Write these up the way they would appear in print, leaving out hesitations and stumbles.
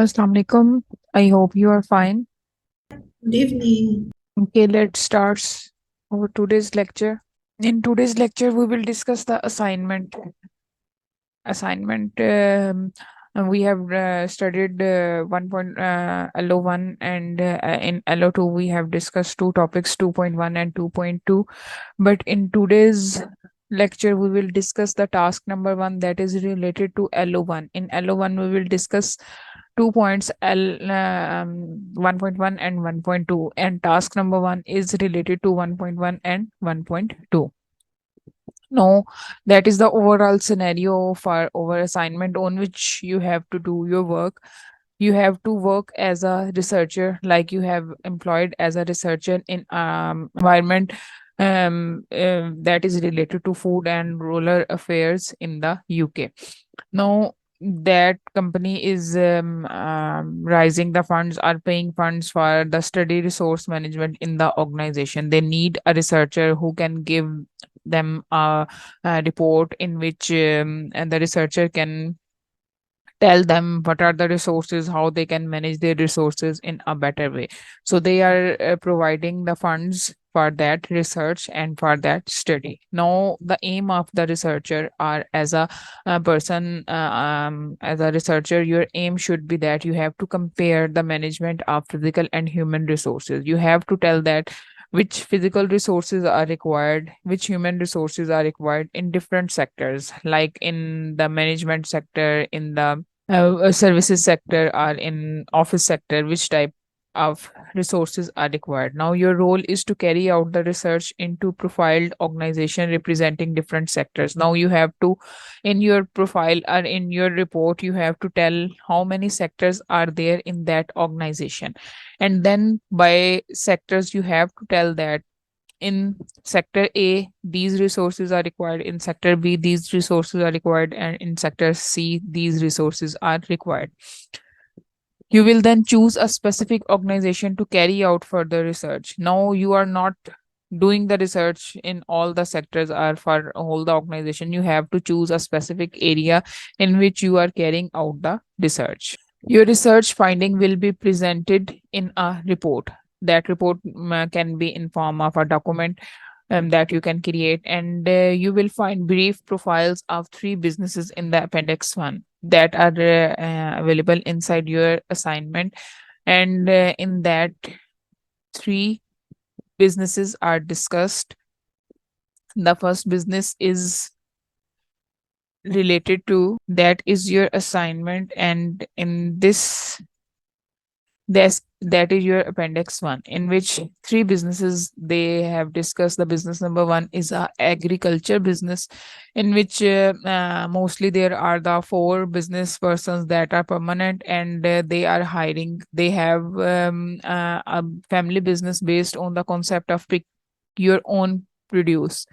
Assalamu alaikum. I hope you are fine. Good evening. Okay, let's start our today's lecture. In today's lecture, we will discuss the assignment. Assignment. We have studied 1. LO1 and in LO2 we have discussed two topics 2.1 and 2.2. But in today's lecture, we will discuss the task number 1 that is related to LO1. In LO1, we will discuss 2 points 1.1 and 1.2, and task number 1 is related to 1.1 and 1.2. No, that is the overall scenario for our assignment on which you have to do your work. You have to work as a researcher, like you have employed as a researcher in environment that is related to food and rural affairs in the UK. Now that company is rising the funds, are paying funds for the study resource management in the organization. They need a researcher who can give them a report in which and the researcher can tell them what are the resources, how they can manage their resources in a better way. So they are providing the funds for that research and for that study. Now the aim of the researcher, or as a person, as a researcher, your aim should be that you have to compare the management of physical and human resources. You have to tell that which physical resources are required, which human resources are required in different sectors, like in the management sector, in the services sector, or in office sector, which type of resources are required. Now your role is to carry out the research into profiled organization representing different sectors. Now you have to, in your profile or in your report, you have to tell how many sectors are there in that organization, and then by sectors you have to tell that in sector A, these resources are required, in sector B, these resources are required, and in sector C, these resources are required. You will then choose a specific organization to carry out further research. Now, you are not doing the research in all the sectors or for all the organization. You have to choose a specific area in which you are carrying out the research. Your research finding will be presented in a report. That report can be in form of a document that you can create, and you will find brief profiles of three businesses in the appendix 1 that are available inside your assignment. And in that, three businesses are discussed. The first business is related to, that is your assignment, and in this, that is your appendix 1, in which three businesses they have discussed. The business number 1 is a agriculture business, in which mostly there are the four business persons that are permanent, and they are hiring. They have a family business based on the concept of pick your own produce.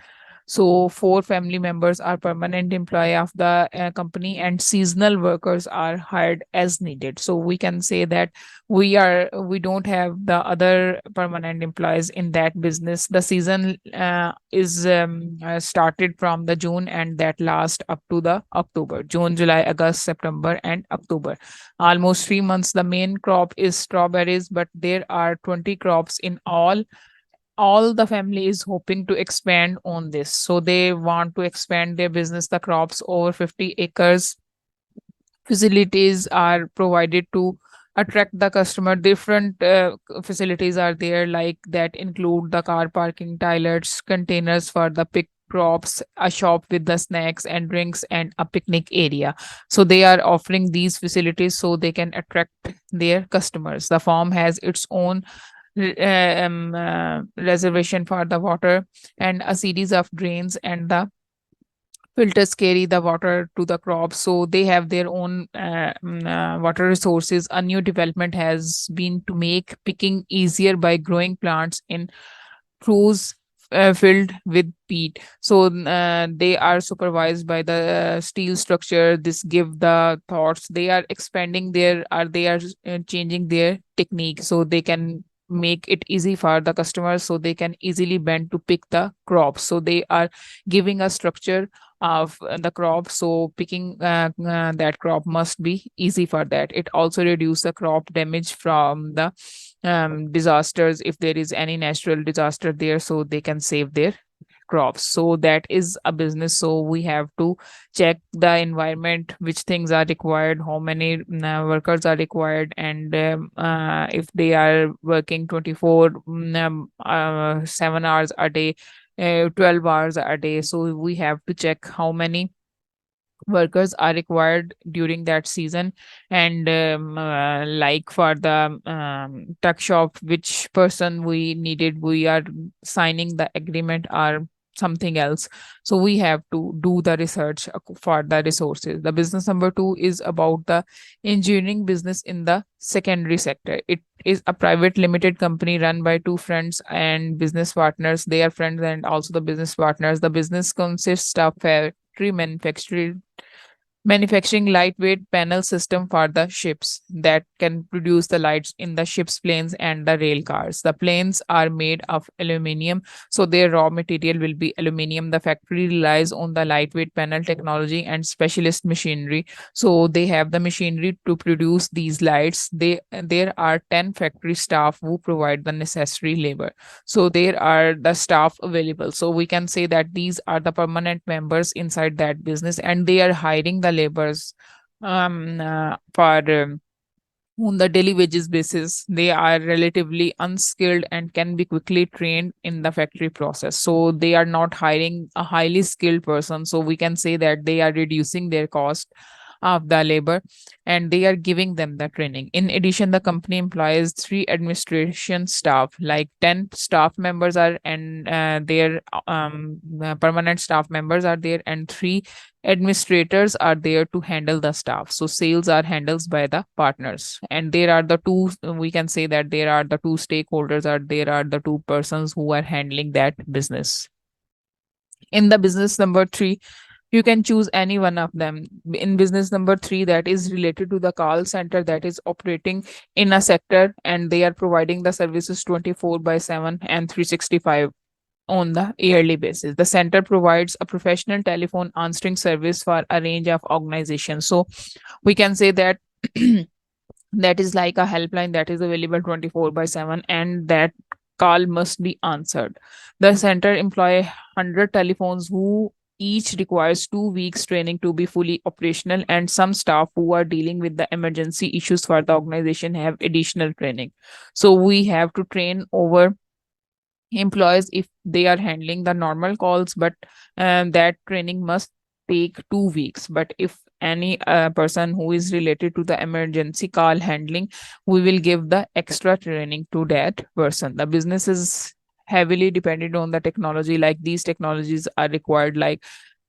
So four family members are permanent employee of the company, and seasonal workers are hired as needed. So we can say that we don't have the other permanent employees in that business. The season is started from the June, and that last up to the October. June, July, August, September, and October. Almost 3 months. The main crop is strawberries, but there are 20 crops in all. The family is hoping to expand on this, so they want to expand their business. The crops over 50 acres. Facilities are provided to attract the customer. Different facilities are there, like that include the car parking, toilets, containers for the pick crops, a shop with the snacks and drinks, and a picnic area. So they are offering these facilities so they can attract their customers. The farm has its own reservation for the water, and a series of drains, and the filters carry the water to the crops, so they have their own water resources. A new development has been to make picking easier by growing plants in crews filled with peat. So they are supervised by the steel structure. This give the thoughts. They are expanding their, or they are changing their technique, so they can make it easy for the customers, so they can easily bend to pick the crops. So they are giving a structure of the crop. So picking that crop must be easy for that. It also reduce the crop damage from the disasters if there is any natural disaster there, so they can save their crops. So that is a business. So we have to check the environment, which things are required, how many workers are required, and if they are working 24 7 hours a day, 12 hours a day. So we have to check how many workers are required during that season. And like for the tuck shop, which person we needed, we are signing the agreement or something else. So we have to do the research for the resources. The business number 2 is about the engineering business in the secondary sector. It is a private limited company run by two friends and business partners. They are friends and also the business partners. The business consists of factory manufacturing lightweight panel system for the ships that can produce the lights in the ships, planes, and the rail cars. The planes are made of aluminium, so their raw material will be aluminium. The factory relies on the lightweight panel technology and specialist machinery. So they have the machinery to produce these lights. There are 10 factory staff who provide the necessary labor. So there are the staff available. So we can say that these are the permanent members inside that business, and they are hiring the laborers for on the daily wages basis. They are relatively unskilled and can be quickly trained in the factory process. So they are not hiring a highly skilled person. So we can say that they are reducing their cost of the labor, and they are giving them the training. In addition, the company employs three administration staff, like 10 staff members are, and their permanent staff members are there, and three administrators are there to handle the staff. So sales are handled by the partners, and there are the two, we can say that there are the two stakeholders, are there are the two persons who are handling that business. In the business number 3, you can choose any one of them. In business number 3, that is related to the call center that is operating in a sector, and they are providing the services 24 by 7 and 365 on the yearly basis. The center provides a professional telephone answering service for a range of organizations. So we can say that that is like a helpline that is available 24 by 7, and that call must be answered. The center employ 100 telephones who each requires 2 weeks training to be fully operational, and some staff who are dealing with the emergency issues for the organization have additional training. So we have to train over employees if they are handling the normal calls, but that training must take 2 weeks. But if any person who is related to the emergency call handling, we will give the extra training to that person. The business is heavily dependent on the technology, like these technologies are required, like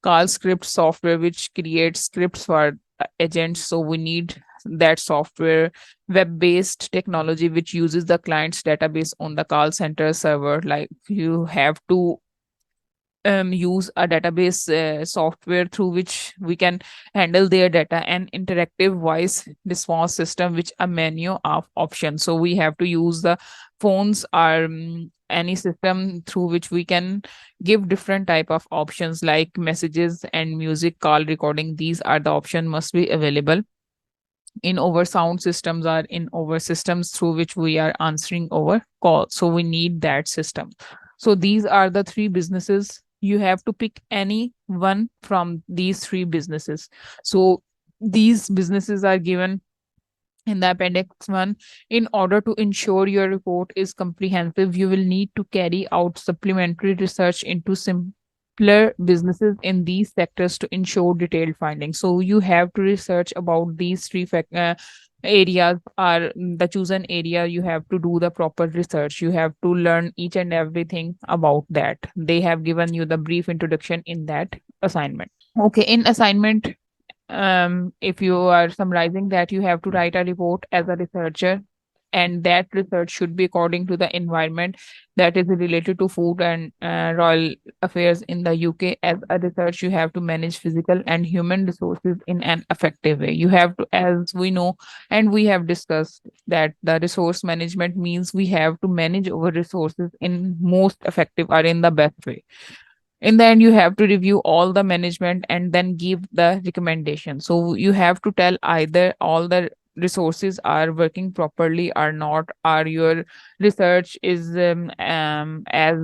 call script software which creates scripts for agents. So we need that software. Web based technology which uses the client's database on the call center server, like you have to use a database software through which we can handle their data, and interactive voice response system which a menu of options. So we have to use the phones or any system through which we can give different type of options like messages and music call recording. These are the option must be available in our sound systems or in our systems through which we are answering our call. So we need that system. So these are the three businesses. You have to pick any one from these three businesses. So these businesses are given in the appendix 1. In order to ensure your report is comprehensive, you will need to carry out supplementary research into simpler businesses in these sectors to ensure detailed findings. So you have to research about these areas, or the chosen area. You have to do the proper research. You have to learn each and everything about that. They have given you the brief introduction in that assignment. Okay, in assignment, if you are summarizing that, you have to write a report as a researcher, and that research should be according to the environment that is related to food and royal affairs in the UK. As a research, you have to manage physical and human resources in an effective way. You have to, as we know and we have discussed, that the resource management means we have to manage our resources in most effective or in the best way. In the end, you have to review all the management and then give the recommendation. So you have to tell either all the resources are working properly or not, or your research is as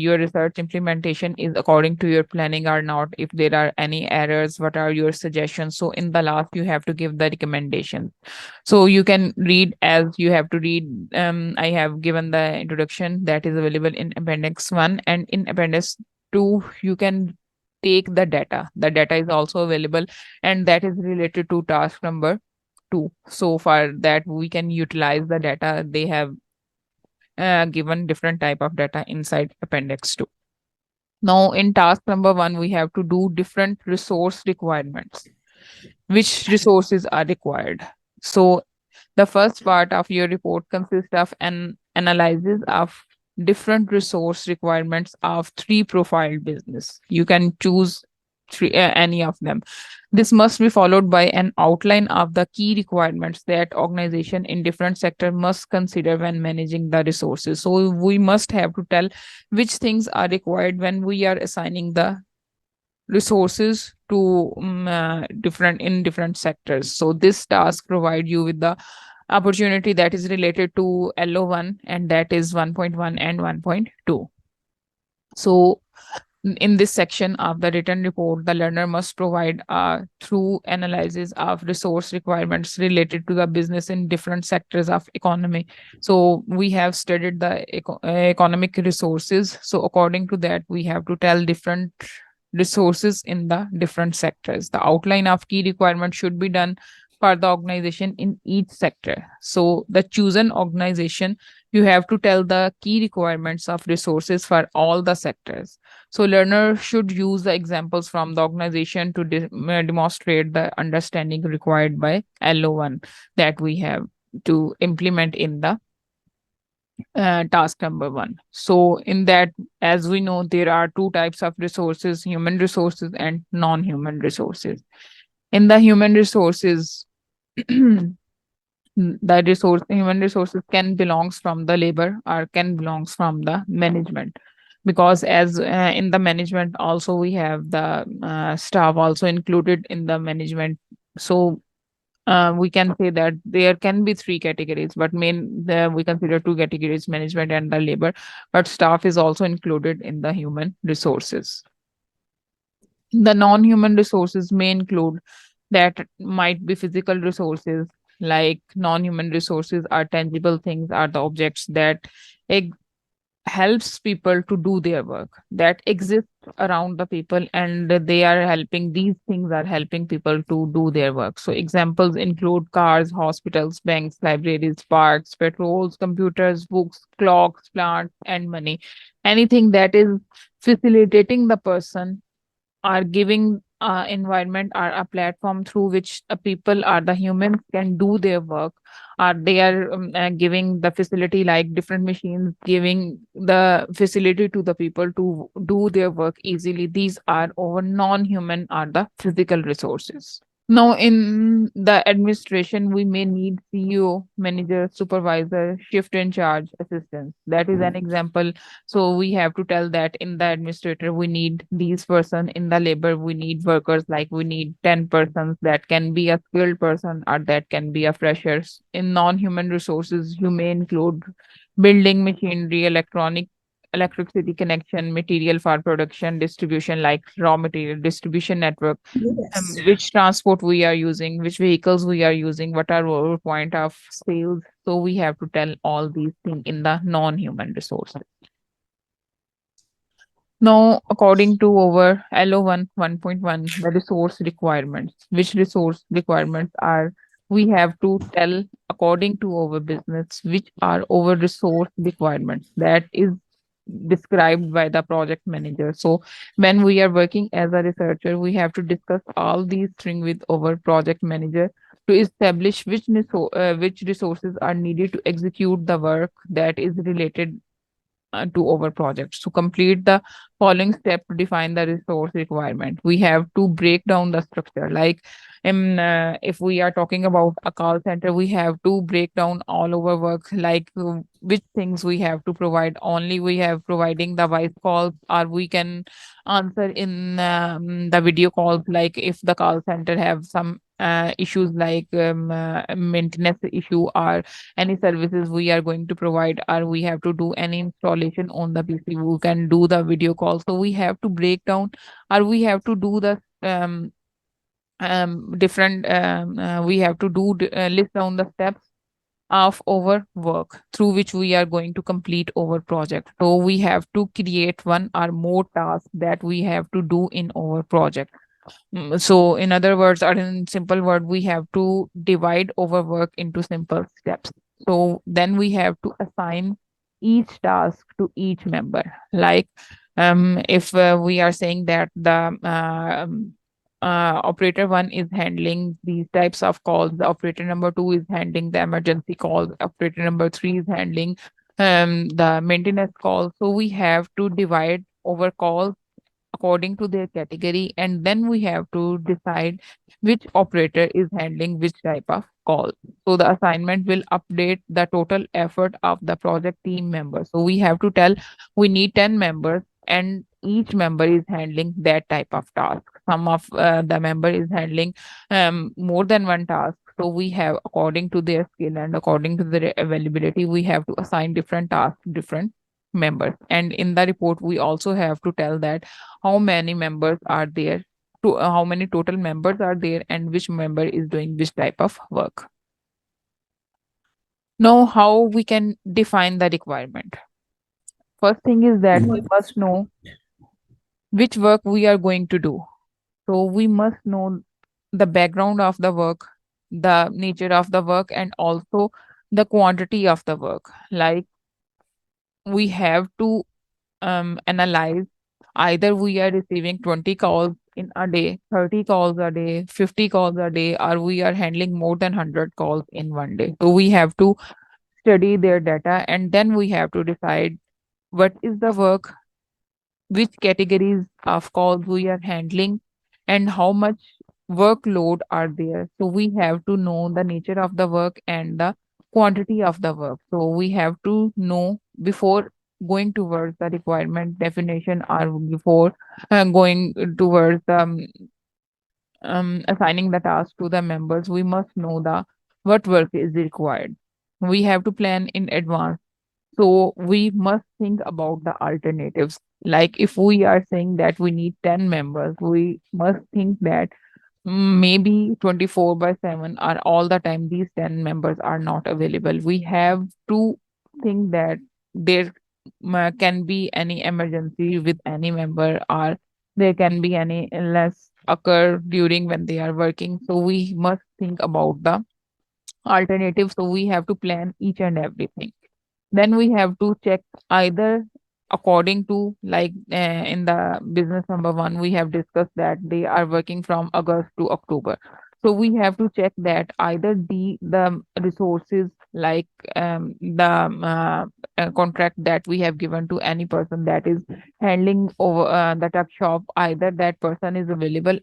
your research implementation is according to your planning or not. If there are any errors, what are your suggestions? So in the last, you have to give the recommendation. So you can read, as you have to read. I have given the introduction that is available in appendix 1, and in appendix 2 you can take the data. The data is also available, and that is related to task number 2. So for that, we can utilize the data. They have given different type of data inside appendix 2. Now in task number 1, we have to do different resource requirements. Which resources are required? So the first part of your report consists of an analysis of different resource requirements of three profile business. You can choose any of them. This must be followed by an outline of the key requirements that organization in different sector must consider when managing the resources. So we must have to tell which things are required when we are assigning the resources to different sectors. So this task provide you with the opportunity that is related to LO1, and that is 1.1 and 1.2. So in this section of the written report, the learner must provide a through analysis of resource requirements related to the business in different sectors of economy. So we have studied the economic resources. So according to that, we have to tell different resources in the different sectors. The outline of key requirements should be done for the organization in each sector. So the chosen organization, you have to tell the key requirements of resources for all the sectors. So learner should use the examples from the organization to demonstrate the understanding required by LO1 that we have to implement in the task number 1. So in that, as we know, there are two types of resources: human resources and non-human resources. In the human resources, the resource human resources can belongs from the labor or can belongs from the management, because as in the management also we have the staff also included in the management. So we can say that there can be three categories, but we consider two categories: management and the labor. But staff is also included in the human resources. The non-human resources may include that might be physical resources. Like non-human resources are tangible things, are the objects that helps people to do their work, that exists around the people, and they are helping these things are helping people to do their work. So examples include cars, hospitals, banks, libraries, parks, petrols, computers, books, clocks, plants, and money. Anything that is facilitating the person are giving environment or a platform through which people or the humans can do their work, or they are giving the facility, like different machines giving the facility to the people to do their work easily. These are over non-human or the physical resources. Now, in the administration, we may need CEO, manager, supervisor, shift in charge, assistants. That is an example. So we have to tell that in the administrator, we need these person. In the labor, we need workers, like we need 10 persons. That can be a skilled person or that can be a freshers. In non-human resources, you may include building machinery, electricity connection, material for production, distribution, like raw material, distribution network, Yes. which transport we are using, which vehicles we are using, what are our point of sales. So we have to tell all these things in the non-human resources. Now, according to our LO1 1.1, the resource requirements, which resource requirements are, we have to tell according to our business, which are our resource requirements. That is described by the project manager. So when we are working as a researcher, we have to discuss all these things with our project manager to establish which resources are needed to execute the work that is related to our projects. To complete the following step to define the resource requirement, we have to break down the structure. Like, if we are talking about a call center, we have to break down all our work, like which things we have to provide. Only we have providing the voice calls, or we can answer in the video calls. Like if the call center have some issues like maintenance issue or any services we are going to provide, or we have to do any installation on the PC, we can do the video call. So we have to break down, or we have to do the different we have to list down the steps of our work through which we are going to complete our project. So we have to create one or more tasks that we have to do in our project. So, in other words, or in simple word, we have to divide our work into simple steps. So then we have to assign each task to each member. Like, if we are saying that the operator one is handling these types of calls, the operator number two is handling the emergency calls, operator number three is handling the maintenance calls. So we have to divide our calls according to their category, and then we have to decide which operator is handling which type of call. So the assignment will update the total effort of the project team members. So we have to tell we need 10 members, and each member is handling that type of task. Some of the member is handling more than one task. So we have, according to their skill and according to their availability, we have to assign different tasks to different members. And in the report we also have to tell that how many members are there, to how many total members are there, and which member is doing which type of work. Now, how we can define the requirement? First thing is that we must know which work we are going to do. So we must know the background of the work, the nature of the work, and also the quantity of the work. Like, we have to analyze, either we are receiving 20 calls in a day, 30 calls a day, 50 calls a day, or we are handling more than 100 calls in one day. So we have to study their data, and then we have to decide what is the work, which categories of calls we are handling, and how much workload are there. So we have to know the nature of the work and the quantity of the work. So we have to know before going towards the requirement definition, or before going towards assigning the task to the members. We must know the what work is required. We have to plan in advance, so we must think about the alternatives. Like if we are saying that we need 10 members, we must think that maybe 24 by 7 or all the time these 10 members are not available. We have to think that there can be any emergency with any member, or there can be any illness occur during when they are working. So we must think about the alternatives. So we have to plan each and everything. Then we have to check, either according to, like in the business number one, we have discussed that they are working from August to October. So we have to check that either the resources, like the contract that we have given to any person that is handling over the tuck shop, either that person is available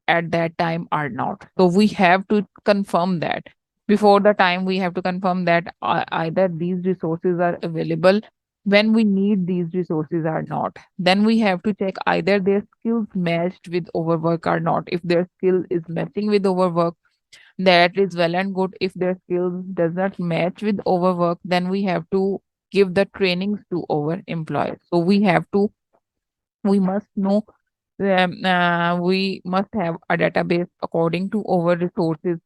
at that time or not. So we have to confirm that. Before the time, we have to confirm that either these resources are available when we need these resources or not. Then we have to check either their skills matched with our work or not. If their skill is matching with our work, that is well and good. If their skills does not match with our work, then we have to give the trainings to our employees. So we must know, we must have a database according to our resources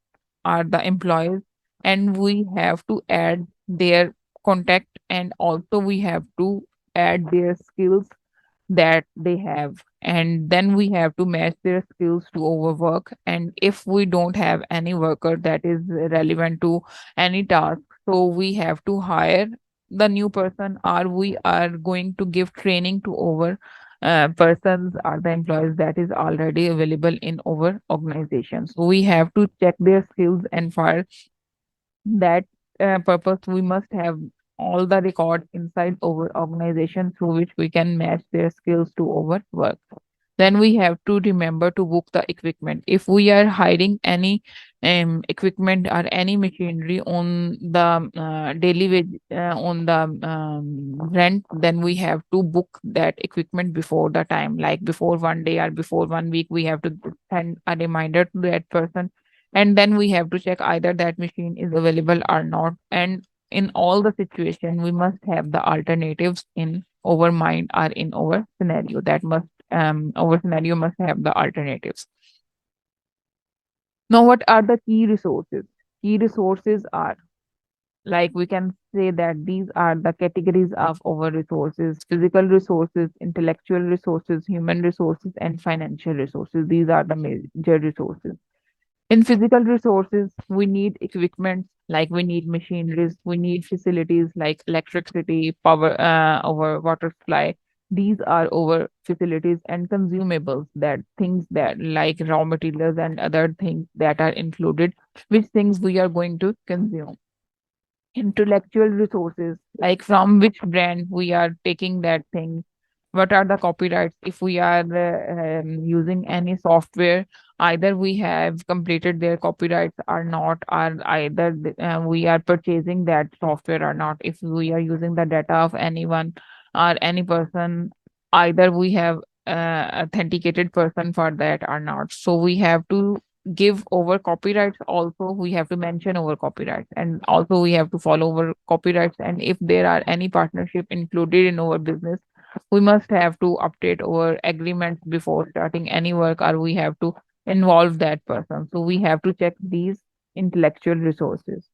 are the employees, and we have to add their contact, and also we have to add their skills that they have, and then we have to match their skills to our work. And if we don't have any worker that is relevant to any task, so we have to hire the new person, or we are going to give training to our persons or the employees that is already available in our organization. So we have to check their skills, and for that purpose we must have all the record inside our organization through which we can match their skills to our work. Then we have to remember to book the equipment. If we are hiring any equipment or any machinery on the daily wage, on the rent, then we have to book that equipment before the time, like before 1 day or before 1 week. We have to send a reminder to that person, and then we have to check either that machine is available or not. And in all the situation, we must have the alternatives in our mind or in our scenario. That must our scenario must have the alternatives. Now, what are the key resources? Key resources are, like, we can say that these are the categories of our resources: physical resources, intellectual resources, human resources, and financial resources. These are the major resources. In physical resources, we need equipment, like we need machineries, we need facilities like electricity, power, our water supply. These are our facilities, and consumables, that things that like raw materials and other things that are included, which things we are going to consume. Intellectual resources, like from which brand we are taking that thing, what are the copyrights. If we are using any software, either we have completed their copyrights or not, or either we are purchasing that software or not. If we are using the data of anyone or any person, either we have authenticated person for that or not. So we have to give over copyrights. Also we have to mention over copyrights, and also we have to follow over copyrights. And if there are any partnership included in our business, we must have to update our agreements before starting any work, or we have to involve that person. So we have to check these intellectual resources.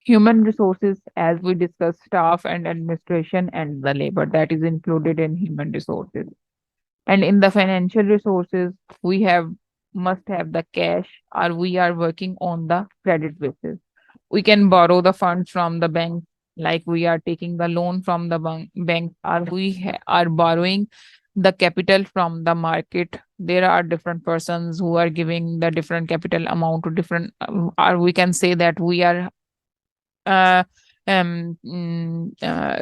Human resources, as we discussed, staff and administration and the labor, that is included in human resources. And in the financial resources, we have must have the cash, or we are working on the credit basis. We can borrow the funds from the bank, like we are taking the loan from the bank, or we are borrowing the capital from the market. There are different persons who are giving the different capital amount to different, or we can say that we are uh,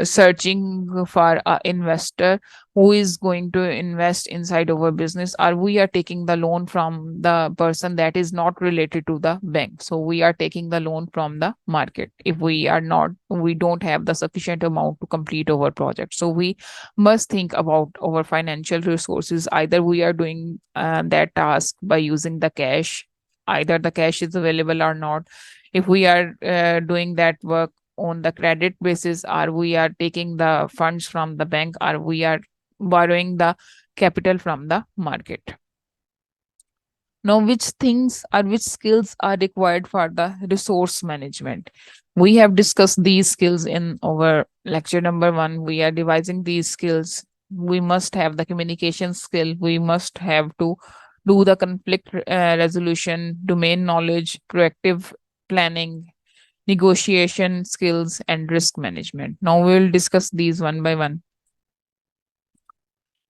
searching for an investor who is going to invest inside our business, or we are taking the loan from the person that is not related to the bank. So we are taking the loan from the market if we don't have the sufficient amount to complete our project. So we must think about our financial resources. Either we are doing that task by using the cash, either the cash is available or not. If we are doing that work on the credit basis, or we are taking the funds from the bank, or we are borrowing the capital from the market. Now, which things or which skills are required for the resource management? We have discussed these skills in our lecture number 1. We are devising these skills. We must have the communication skill. We must have to do the conflict resolution, domain knowledge, proactive planning, negotiation skills, and risk management. Now we will discuss these one by one.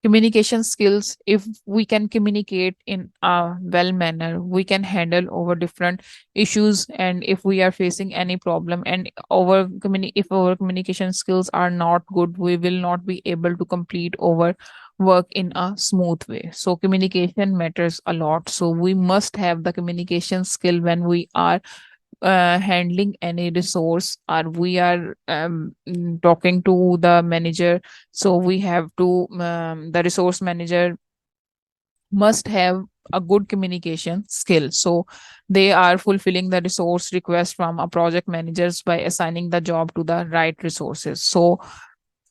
Communication skills: if we can communicate in a well manner, we can handle over different issues. And if we are facing any problem, and if our communication skills are not good, we will not be able to complete our work in a smooth way. So communication matters a lot. So we must have the communication skill when we are handling any resource, or we are talking to the manager. So we have to the resource manager must have a good communication skill. So they are fulfilling the resource request from a project managers by assigning the job to the right resources. So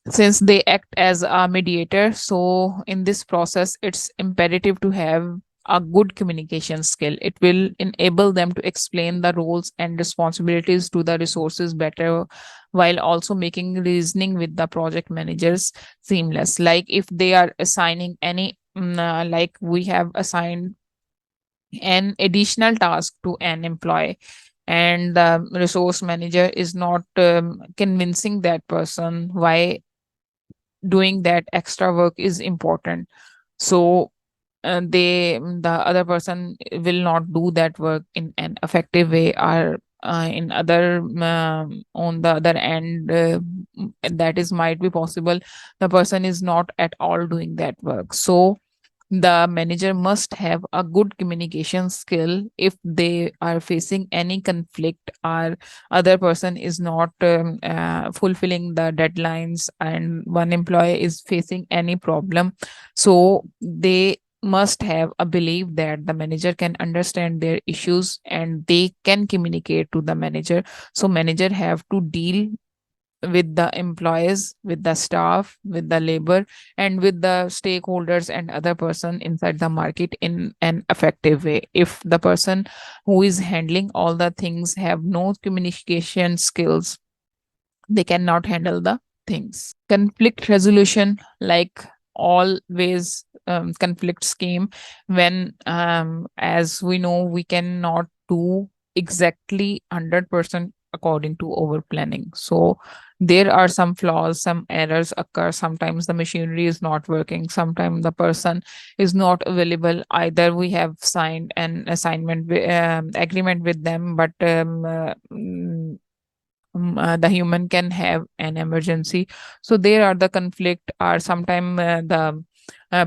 since they act as a mediator, so in this process it's imperative to have a good communication skill. It will enable them to explain the roles and responsibilities to the resources better, while also making reasoning with the project managers seamless. Like if they are assigning any like we have assigned an additional task to an employee, and the resource manager is not convincing that person why doing that extra work is important. So the other person will not do that work in an effective way, or in other on the other end, that is might be possible the person is not at all doing that work. So the manager must have a good communication skill if they are facing any conflict, or other person is not fulfilling the deadlines and one employee is facing any problem. So they must have a belief that the manager can understand their issues and they can communicate to the manager. So manager have to deal with the employees, with the staff, with the labor, and with the stakeholders and other person inside the market in an effective way. If the person who is handling all the things have no communication skills, they cannot handle the things. Conflict resolution, like always, conflicts came when, as we know, we cannot do exactly 100% according to our planning. So there are some flaws, some errors occur. Sometimes the machinery is not working, sometimes the person is not available. Either we have signed an assignment agreement with them, but the human can have an emergency. So there are the conflict, or sometime the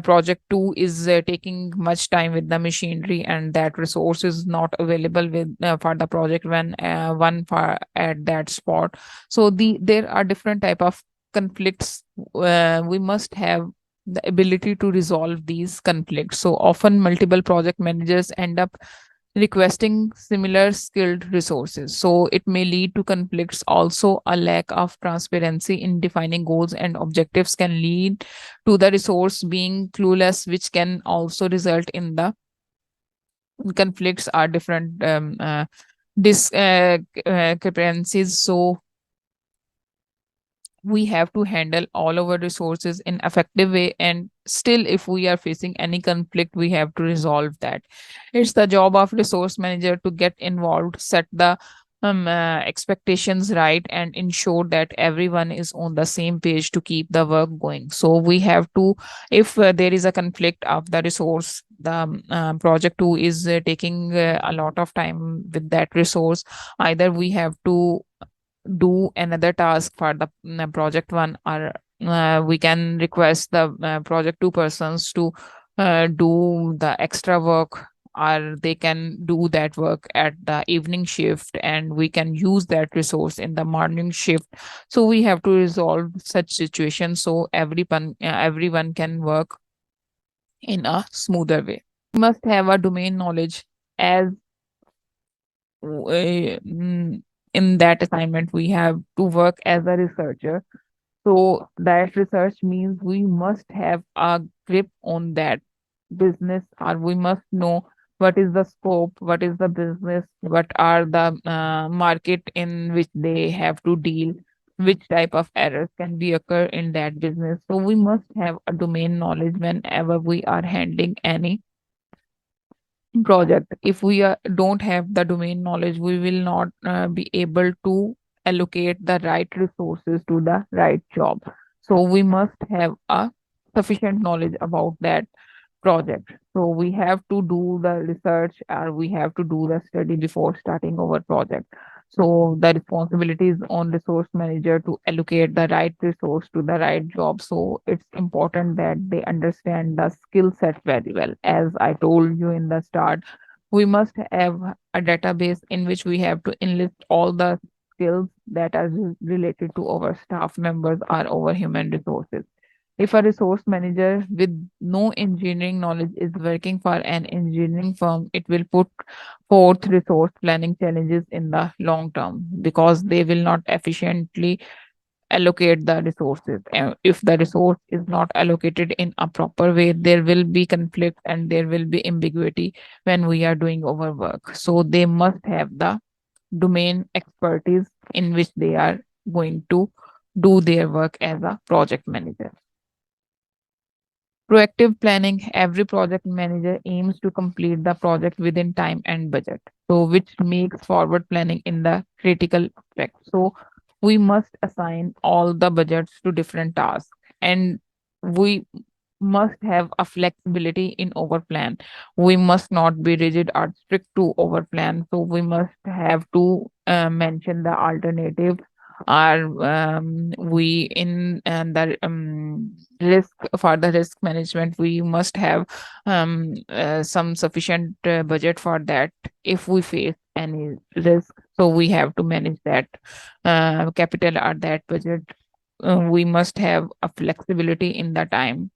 project 2 is taking much time with the machinery and that resource is not available with for the project when one for at that spot. So there are different type of conflicts. We must have the ability to resolve these conflicts. So often multiple project managers end up requesting similar skilled resources. So it may lead to conflicts. Also, a lack of transparency in defining goals and objectives can lead to the resource being clueless, which can also result in the conflicts are different discrepancies. So we have to handle all our resources in effective way, and still if we are facing any conflict we have to resolve that. It's the job of resource manager to get involved, set the expectations right, and ensure that everyone is on the same page to keep the work going. So we have to, if there is a conflict of the resource, the project 2 is taking a lot of time with that resource, either we have to do another task for the project 1, or we can request the project 2 persons to do the extra work, or they can do that work at the evening shift and we can use that resource in the morning shift. So we have to resolve such situations so everyone can work in a smoother way. Must have a domain knowledge, as in that assignment we have to work as a researcher. So that research means we must have a grip on that business, or we must know what is the scope, what is the business, what are the market in which they have to deal, which type of errors can be occur in that business. So we must have a domain knowledge whenever we are handling any project. If we don't have the domain knowledge, we will not be able to allocate the right resources to the right job. So we must have a sufficient knowledge about that project. So we have to do the research, or we have to do the study before starting our project. So the responsibility is on resource manager to allocate the right resource to the right job. So it's important that they understand the skill set very well. As I told you in the start, we must have a database in which we have to enlist all the skills that are related to our staff members or our human resources. If a resource manager with no engineering knowledge is working for an engineering firm, it will put forth resource planning challenges in the long term because they will not efficiently allocate the resources. If the resource is not allocated in a proper way, there will be conflict and there will be ambiguity when we are doing our work. So they must have the domain expertise in which they are going to do their work as a project manager. Proactive planning, every project manager aims to complete the project within time and budget. So, which makes forward planning in the critical aspect. So, we must assign all the budgets to different tasks, and we must have a flexibility in our plan. We must not be rigid or strict to our plan. So we must have to mention the alternative. Are we in the risk for the risk management? We must have some sufficient budget for that if we face any risk. So we have to manage that capital or that budget. We must have a flexibility in the time.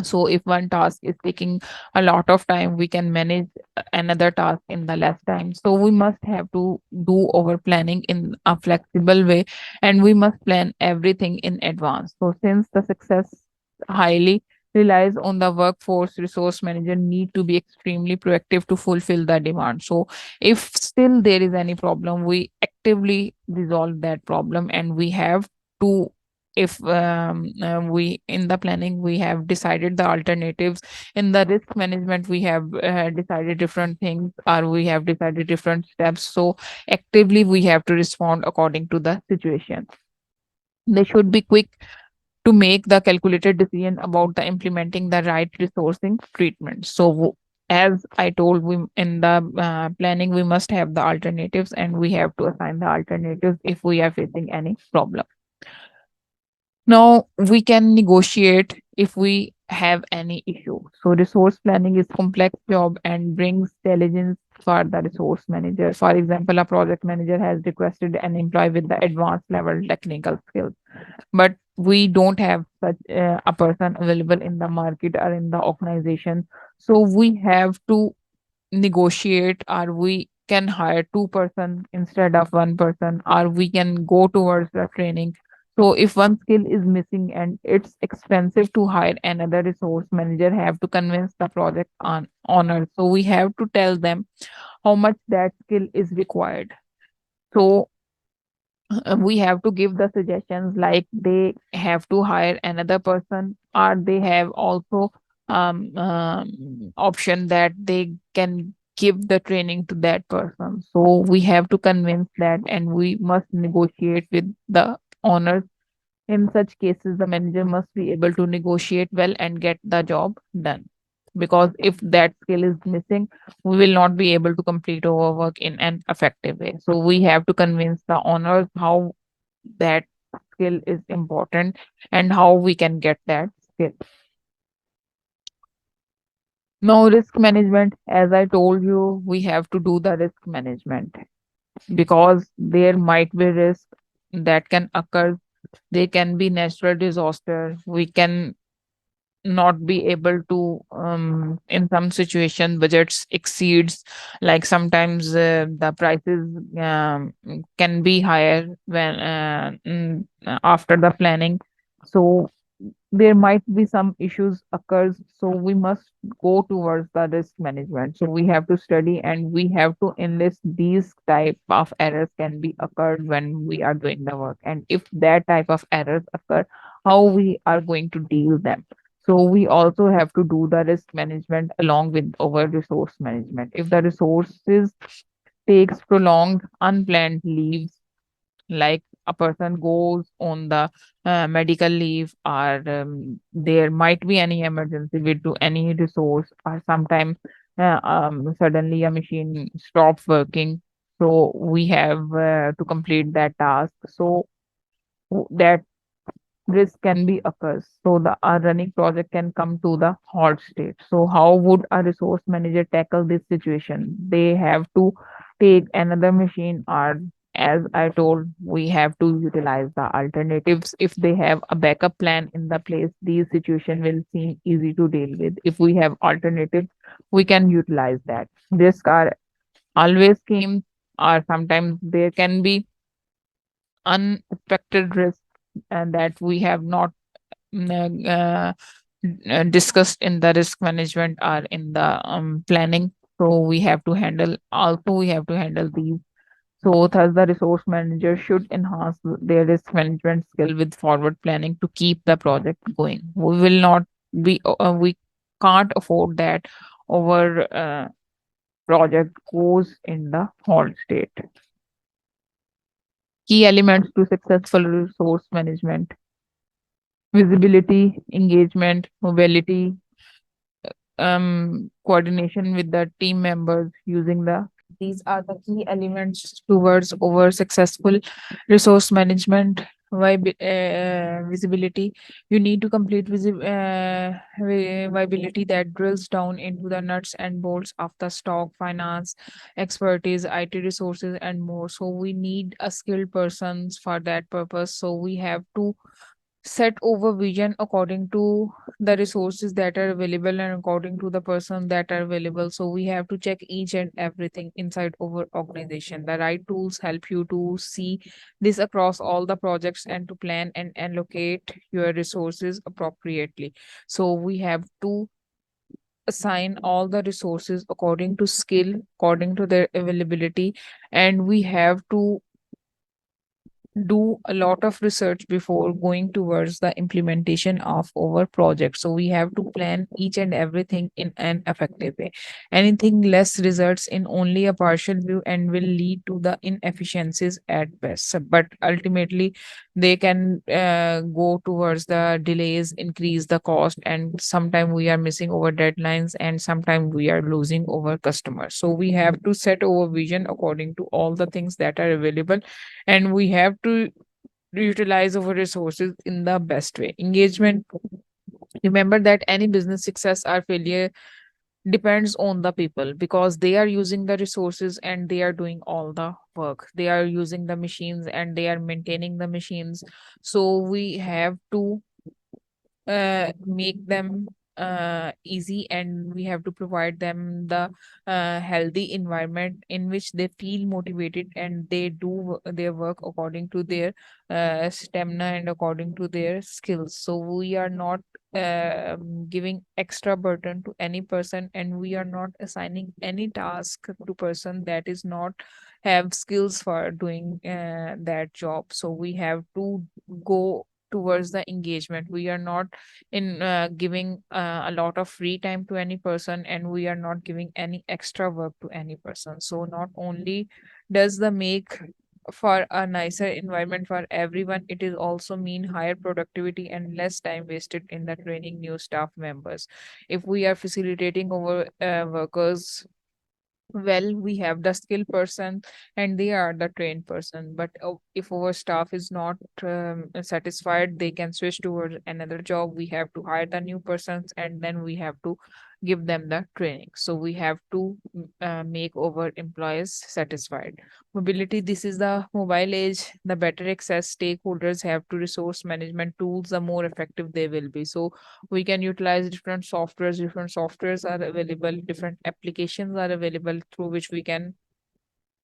So if one task is taking a lot of time, we can manage another task in the less time. So we must have to do our planning in a flexible way, and we must plan everything in advance. So since the success highly relies on the workforce, resource manager need to be extremely proactive to fulfill the demand. So if still there is any problem, we actively resolve that problem, and we have to, if we in the planning we have decided the alternatives, in the risk management we have decided different things, or we have decided different steps. So actively we have to respond according to the situation. They should be quick to make the calculated decision about the implementing the right resourcing treatment. So as I told, we in the planning we must have the alternatives, and we have to assign the alternatives if we are facing any problem. Now we can negotiate if we have any issue. So resource planning is complex job and brings challenges for the resource manager. For example, a project manager has requested an employee with the advanced level technical skills, but we don't have such a person available in the market or in the organization. So we have to negotiate, or we can hire two-person instead of one person, or we can go towards the training. So if one skill is missing and it's expensive to hire another, resource manager have to convince the project on owner. So we have to tell them how much that skill is required. So we have to give the suggestions, like they have to hire another person, or they have also option that they can give the training to that person. So we have to convince that, and we must negotiate with the owners. In such cases, the manager must be able to negotiate well and get the job done. Because if that skill is missing, we will not be able to complete our work in an effective way. So we have to convince the owners how that skill is important and how we can get that skill. Now, risk management, as I told you, we have to do the risk management because there might be risk that can occur. There can be natural disaster. We can not be able to in some situation budgets exceeds, like sometimes the prices can be higher when after the planning. So there might be some issues occurs, so we must go towards the risk management. So we have to study, and we have to enlist these type of errors can be occurred when we are doing the work, and if that type of errors occur, how we are going to deal them. So we also have to do the risk management along with our resource management. If the resources takes prolonged unplanned leaves, like a person goes on the medical leave, or there might be any emergency with to any resource, or sometimes suddenly a machine stops working, so we have to complete that task. So that risk can be occurs, so the our running project can come to the halt state. So how would a resource manager tackle this situation? They have to take another machine, or as I told, we have to utilize the alternatives. If they have a backup plan in the place, these situation will seem easy to deal with. If we have alternatives, we can utilize that. Risk are always came, or sometimes there can be unexpected risk, and that we have not mm, discussed in the risk management or in the planning. So we have to handle, also we have to handle these. So thus the resource manager should enhance their risk management skill with forward planning to keep the project going. We will not be we can't afford that our project goes in the halt state. Key elements to successful resource management. visibility, engagement, mobility, coordination with the team members using the these are the key elements towards over successful resource management. Visibility, you need to complete viability that drills down into the nuts and bolts of the stock, finance, expertise, IT resources, and more. So we need a skilled persons for that purpose. So we have to set over vision according to the resources that are available and according to the person that are available. So we have to check each and everything inside our organization. The right tools help you to see this across all the projects and to plan and allocate your resources appropriately. So we have to assign all the resources according to skill, according to their availability, and we have to do a lot of research before going towards the implementation of our project. So we have to plan each and everything in an effective way. Anything less results in only a partial view and will lead to the inefficiencies at best. But ultimately, they can go towards the delays, increase the cost, and sometimes we are missing over deadlines, and sometimes we are losing over customers. So we have to set our vision according to all the things that are available, and we have to utilize our resources in the best way. Engagement, remember that any business success or failure depends on the people, because they are using the resources and they are doing all the work. They are using the machines and they are maintaining the machines. So we have to make them easy, and we have to provide them the healthy environment in which they feel motivated and they do their work according to their stamina and according to their skills. So we are not giving extra burden to any person, and we are not assigning any task to person that is not have skills for doing that job. So we have to go towards the engagement. We are not in giving a lot of free time to any person, and we are not giving any extra work to any person. So not only does the make for a nicer environment for everyone, it is also mean higher productivity and less time wasted in the training new staff members. If we are facilitating our workers well, we have the skilled person and they are the trained person. But if our staff is not satisfied, they can switch to another job. We have to hire the new persons, and then we have to give them the training. So we have to make our employees satisfied. Mobility, this is the mobile age. The better access stakeholders have to resource management tools, the more effective they will be. So we can utilize different softwares are available, different applications are available through which we can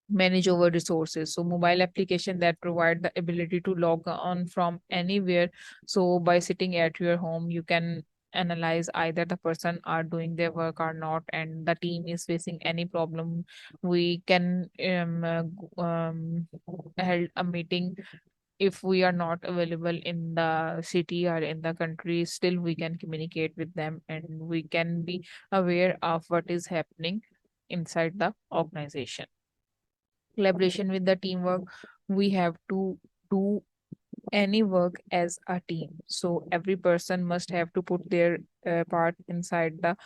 manage our resources. So mobile application that provide the ability to log on from anywhere. So by sitting at your home, you can analyze either the person are doing their work or not, and the team is facing any problem. We can held a meeting. If we are not available in the city or in the country, still we can communicate with them and we can be aware of what is happening inside the organization. Collaboration with the teamwork, we have to do any work as a team. So every person must have to put their part inside the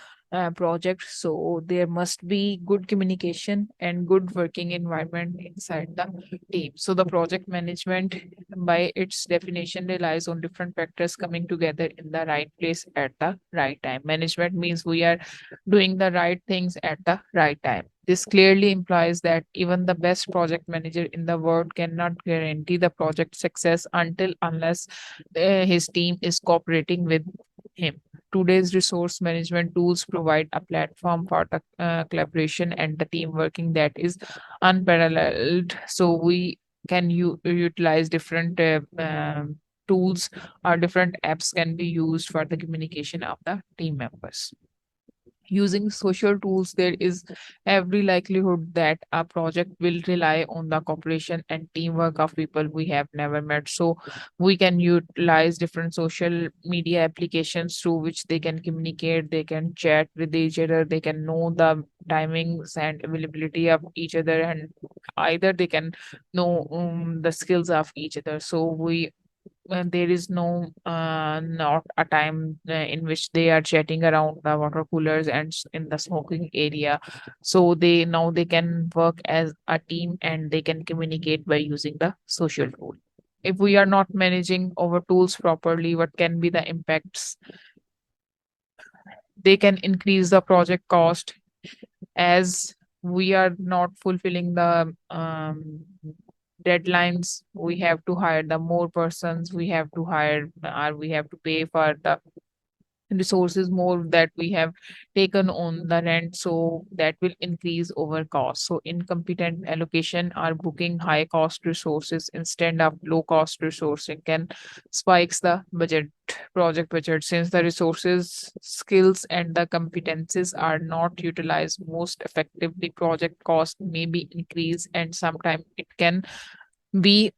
project. So there must be good communication and good working environment inside the team. So the project management, by its definition, relies on different factors coming together in the right place at the right time. Management means we are doing the right things at the right time. This clearly implies that even the best project manager in the world cannot guarantee the project success until unless his team is cooperating with him. Today's resource management tools provide a platform for the collaboration and the team working that is unparalleled. So we can utilize different tools or different apps can be used for the communication of the team members. Using social tools, there is every likelihood that a project will rely on the cooperation and teamwork of people we have never met. So we can utilize different social media applications through which they can communicate, they can chat with each other, they can know the timings and availability of each other, and either they can know the skills of each other. So we there is no not a time in which they are chatting around the water coolers and in the smoking area. So they can work as a team and they can communicate by using the social tool. If we are not managing our tools properly, what can be the impacts? They can increase the project cost, as we are not fulfilling the deadlines. We have to hire the more persons, we have to hire, or we have to pay for the resources more that we have taken on the rent, so that will increase over cost. So incompetent allocation or booking high cost resources instead of low cost resourcing can spikes the project budget. Since the resources, skills and the competencies are not utilized most effectively, project cost may be increased, and sometimes it can be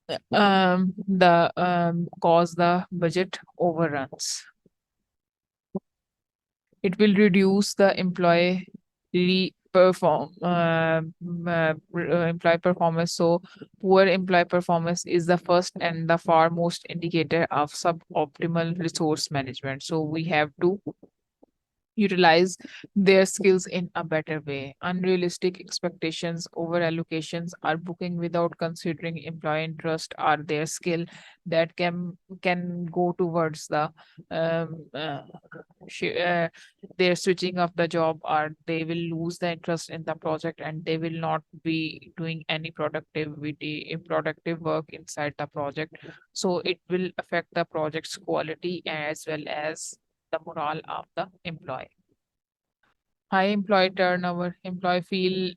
the cause the budget overruns. It will reduce the employee performance. So poor employee performance is the first and the far most indicator of suboptimal resource management. So we have to utilize their skills in a better way. Unrealistic expectations, over allocations, or booking without considering employee interest or their skill, that can go towards the um, uh, their switching of the job, or they will lose the interest in the project and they will not be doing any productive work inside the project. So it will affect the project's quality as well as the morale of the employee. High employee turnover, employee feel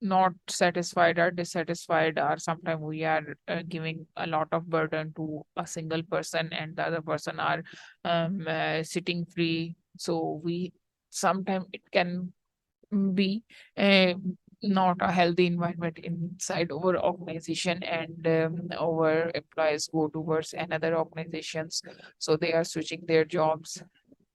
not satisfied or dissatisfied, or sometimes we are giving a lot of burden to a single person and the other person are sitting free. So we sometimes it can be uh, not a healthy environment inside our organization, and our employees go towards another organizations. So they are switching their jobs.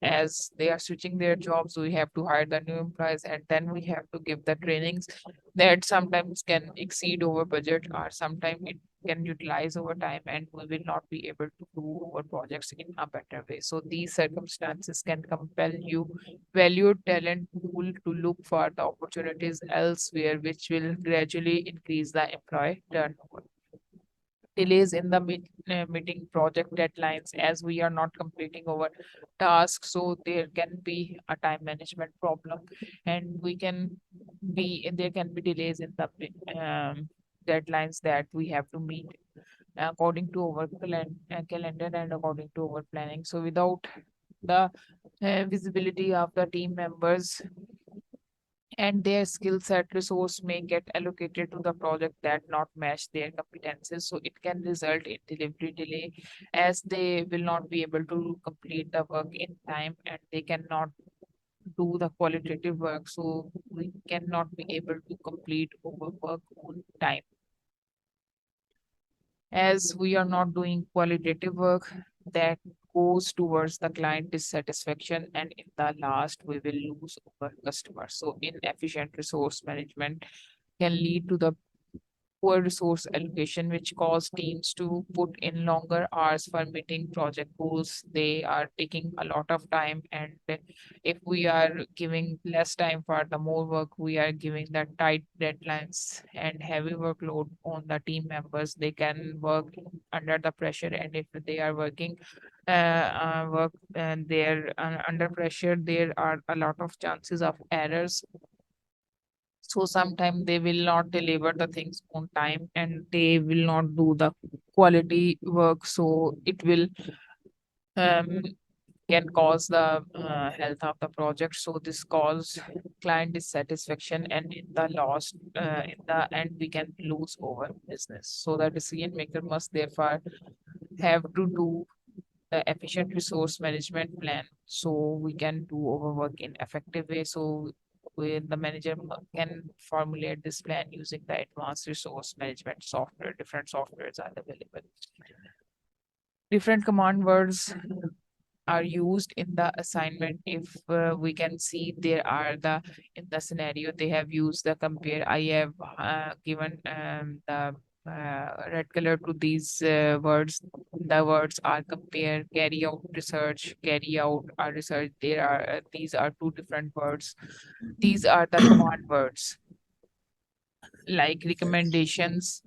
As they are switching their jobs, we have to hire the new employees and then we have to give the trainings that sometimes can exceed over budget, or sometimes it can utilize over time and we will not be able to do our projects in a better way. So these circumstances can compel you valued talent pool to look for the opportunities elsewhere, which will gradually increase the employee turnover. Delays in the meeting project deadlines, as we are not completing our tasks, so there can be a time management problem, and there can be delays in the deadlines that we have to meet according to our calendar and according to our planning. So without the visibility of the team members and their skill set, resource may get allocated to the project that not match their competences. So it can result in delivery delay, as they will not be able to complete the work in time and they cannot do the qualitative work. So we cannot be able to complete our work on time, as we are not doing qualitative work that goes towards the client dissatisfaction, and in the last we will lose our customers. So inefficient resource management can lead to the poor resource allocation, which cause teams to put in longer hours for meeting project goals. They are taking a lot of time, and if we are giving less time for the more work, we are giving the tight deadlines and heavy workload on the team members. They can work under the pressure, and if they are work and they're under pressure, there are a lot of chances of errors. So sometimes they will not deliver the things on time and they will not do the quality work. So it will um, can cause the health of the project. So this cause client dissatisfaction, and in the end we can lose over business. So the decision maker must therefore have to do the efficient resource management plan, so we can do our work in effective way. So the manager can formulate this plan using the advanced resource management software. Different softwares are available. Different command words are used in the assignment. If we can see, there are the in the scenario they have used the compare. I have given the red color to these words. The words are compare, carry out research, carry out our research. There are these are two different words. These are the command words like recommendations,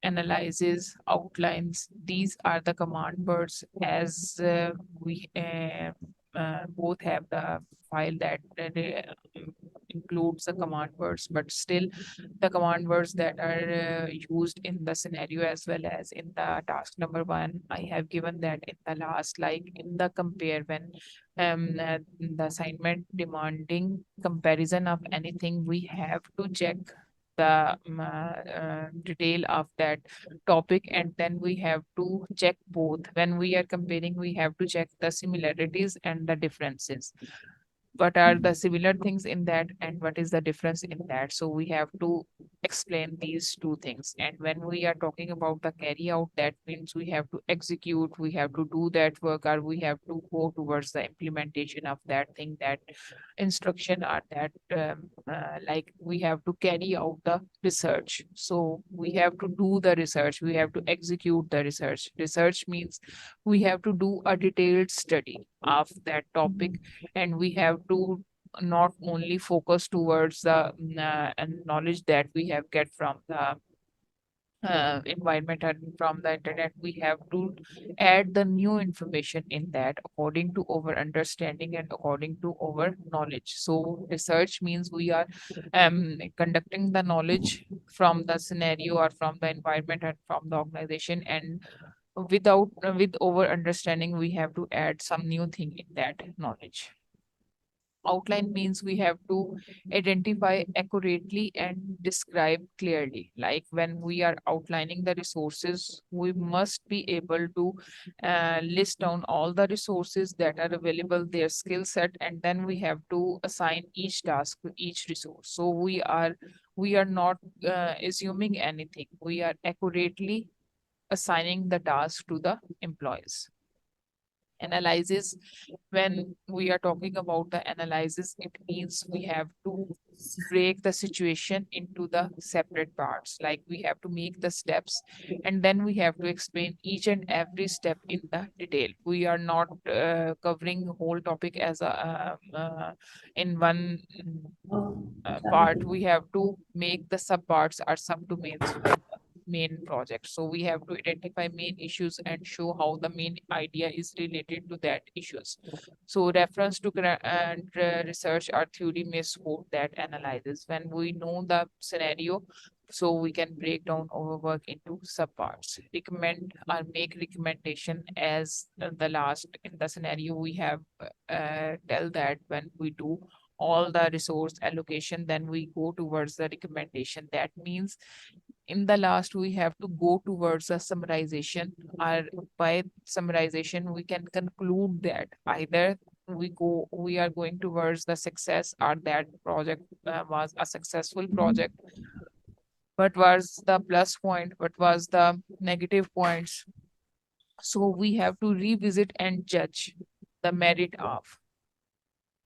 analyzes, outlines. These are the command words as we both have the file that includes the command words, but still the command words that are used in the scenario as well as in the task number one. I have given that in the last, like in the compare when the assignment demanding comparison of anything, we have to check the detail of that topic, and then we have to check both. When we are comparing, we have to check the similarities and the differences. What are the similar things in that and what is the difference in that? So we have to explain these two things. And when we are talking about the carry out, that means we have to execute, we have to do that work, or we have to go towards the implementation of that thing, that instruction, or that like we have to carry out the research. So we have to do the research, we have to execute the research. Research means we have to do a detailed study of that topic, and we have to not only focus towards the knowledge that we have get from the environment and from the internet. We have to add the new information in that according to our understanding and according to our knowledge. So research means we are conducting the knowledge from the scenario or from the environment and from the organization, and without with our understanding we have to add some new thing in that knowledge. Outline means we have to identify accurately and describe clearly. Like when we are outlining the resources, we must be able to list down all the resources that are available, their skill set, and then we have to assign each task to each resource. So we are not assuming anything. We are accurately assigning the task to the employees. Analysis, when we are talking about the analysis, it means we have to break the situation into the separate parts. Like we have to make the steps, and then we have to explain each and every step in the detail. We are not covering the whole topic as a in one part. We have to make the sub parts or subdomains for the main project. So we have to identify main issues and show how the main idea is related to that issues. So reference to and research or theory may support that analysis. When we know the scenario, so we can break down our work into subparts. Recommend or make recommendation as the last in the scenario. We have tell that when we do all the resource allocation, then we go towards the recommendation. That means in the last we have to go towards a summarization, or by summarization we can conclude that either we are going towards the success, or that project was a successful project. What was the plus point, what was the negative points? So we have to revisit and judge the merit of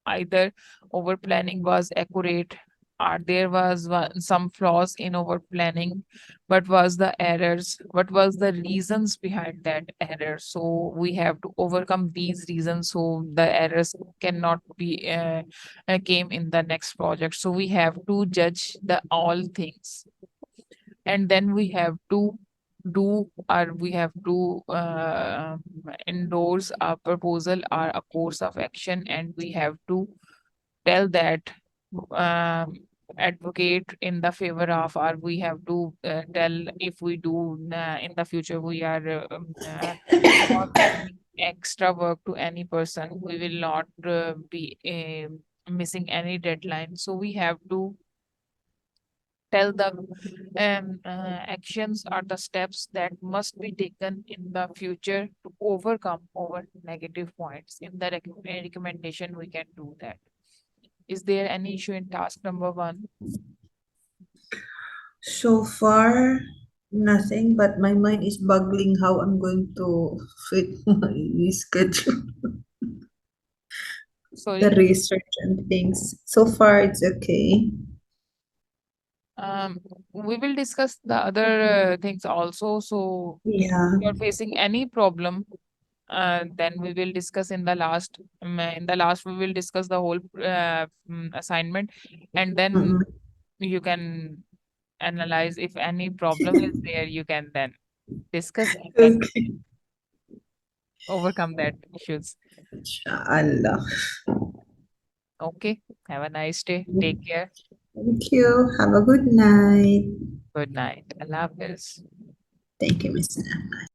either our planning was accurate, or there was some flaws in our planning. What was the errors, what was the reasons behind that error? So we have to overcome these reasons so the errors cannot be came in the next project. So we have to judge the all things, and then we have to do, or we have to endorse a proposal or a course of action, and we have to tell that um, advocate in the favor of, or we have to tell if we do in the future we are not giving extra work to any person, we will not be missing any deadline. So we have to tell the actions or the steps that must be taken in the future to overcome our negative points. In the recommendation we can do that. Is there any issue in task number one? So far, nothing, but my mind is boggling how I'm going to fit my schedule, the Sorry. research and things. So far, it's okay. Um, we will discuss the other things also. So if Yeah. you're facing any problem, then we will discuss in the last. In the last, we will discuss the whole assignment, and then Mm-mm. you can analyze if any problem is there. You can then discuss and then Okay. overcome that issues. Inshallah. Okay. Have a nice day. Take care. Thank you. Have a good night. Good night. Allah Hafiz. Thank you, Miss Anna.